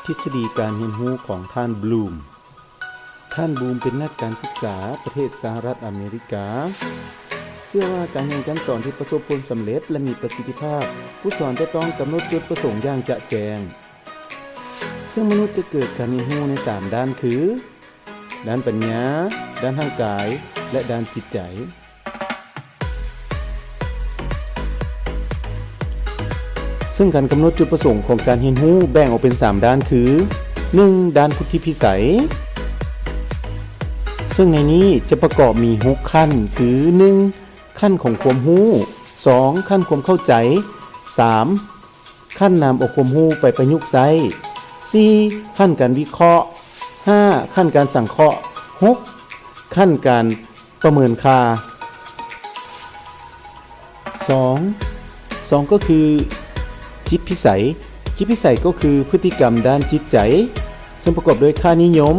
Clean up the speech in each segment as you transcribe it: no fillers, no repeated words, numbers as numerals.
ทฤษฎีการเรียนรู้ของท่านบลูมเป็นนักการศึกษาประเทศสหรัฐอเมริกาเชื่อว่าการเรียนการสอนที่ประสบผลสำเร็จและมีประสิทธิภาพผู้สอนจะต้องกำหนดจุดประสงค์อย่างจะแจงซึ่งมนุษย์จะเกิดการเรียนรู้ใน3ด้านคือด้านปัญญาด้านทางกายและด้านจิตใจซึ่งการกำหนดจุดประสงค์ของการเรียนรู้แบ่งออกเป็น3ด้านคือ 1. ด้านพุทธิพิสัยซึ่งในนี้จะประกอบมี6ขั้นคือ 1. ขั้นของความรู้ 2. ขั้นความเข้าใจ 3. ขั้นนำเอาความรู้ไปประยุกต์ใช้ 4. ขั้นการวิเคราะห์ 5. ขั้นการสังเคราะห์ 6. ขั้นการประเมินค่า 2. ก็คือจิตพิสัยก็คือพฤติกรรมด้านจิตใจซึ่งประกอบด้วยค่านิยม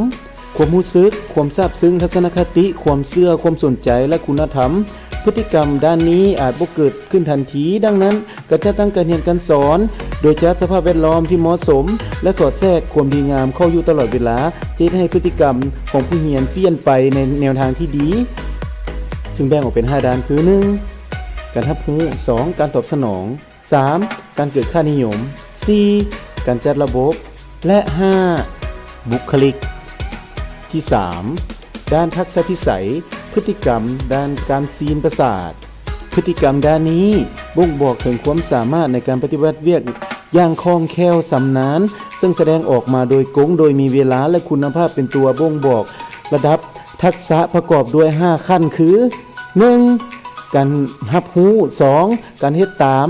ความรู้สึกความซาบซึ้งทัศนคติความเชื่อความสนใจและคุณธรรมพฤติกรรมด้านนี้อาจบ่เกิดขึ้นทันทีดังนั้นก็จะตั้งการเรียนการสอนโดยจัดสภาพแวดล้อมที่เหมาะสมและสอดแทรกความดีงามเข้าอยู่ตลอดเวลาจะให้พฤติกรรมของผู้เรียนเปลี่ยนไปในแนวทางที่ดีซึ่งแบ่งออกเป็น5ด้านคือ 1. การรับรู้ 2. การตอบสนอง 3. การเกิดค่านิยม 4. การจัดระบบและ 5. บุคลิกที่ 3. ด้านทักษะพิสัยพฤติกรรมด้านการซีนประสาทพฤติกรรมด้านนี้บ่งบอกถึงความสามารถในการปฏิบัติเวียกอย่างคล่องแคล่วชำนาญซึ่งแสดงออกมาโดยกงโดยมีเวลาและคุณภาพเป็นตัวบ่งบอกระดับทักษะประกอบด้วย5ขั้นคือ 1. การรับรู้ 2. การเฮ็ดตาม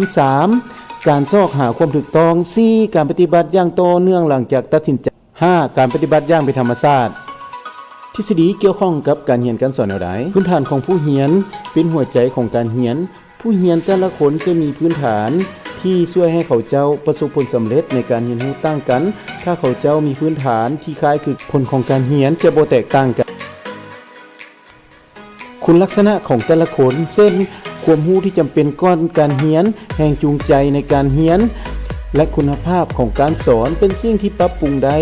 3. การซอกหาความถูกต้อง 4. การปฏิบัติอย่างต่อเนื่องหลังจากตัดสินใจ 5. การปฏิบัติอย่างเป็นธรรมชาติทฤษฎีเกี่ยวข้องกับการเรียนการสอนแนวใดพื้นฐานของผู้เรียนเป็นหัวใจของการเรียนผู้เรียนแต่ละคนจะมีพื้นฐานที่ช่วยให้เขาเจ้าประสบผลสำเร็จในการเรียนรู้ต่างกันถ้าเขาเจ้ามีพื้นฐานที่คล้ายคือผลของการเรียนจะบ่แตกต่างกันคุณลักษณะของแต่ละคนเช่นความรู้ที่จำเป็นก่อนการเรียนแรงจูงใจในการเรียนและคุณภาพของการสอนเป็นสิ่งที่ปรับปรุงได้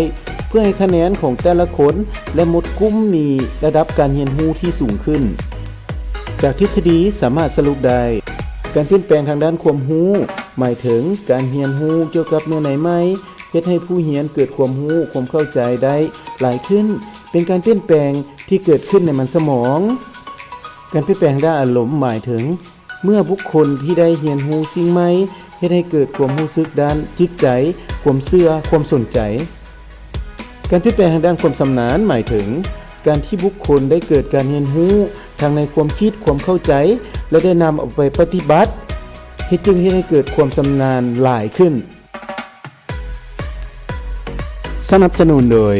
เพื่อให้คะแนนของแต่ละคนและหมดกลุ่มมีระดับการเรียนรู้ที่สูงขึ้นจากทฤษฎีสามารถสรุปได้การเปลี่ยนแปลงทางด้านความรู้หมายถึงการเรียนรู้เกี่ยวกับแนวไหนใหม่เฮ็ดให้ผู้เรียนเกิดความรู้ความเข้าใจได้หลายขึ้นเป็นการเปลี่ยนแปลงที่เกิดขึ้นในมันสมองการเปลี่ยนแปลงด้านอารมณ์หมายถึงเมื่อบุคคลที่ได้เรียนรู้สิ่งใหม่เฮ็ดให้เกิดความรู้สึกด้านจิตใจความเชื่อความสนใจการเปลี่ยนแปลงทางด้านความชำนาญหมายถึงการที่บุคคลได้เกิดการเรียนรู้ทางในความคิดความเข้าใจและได้นำเอาไปปฏิบัติจึงให้เกิดความชำนาญหลายขึ้นสนับสนุนโดย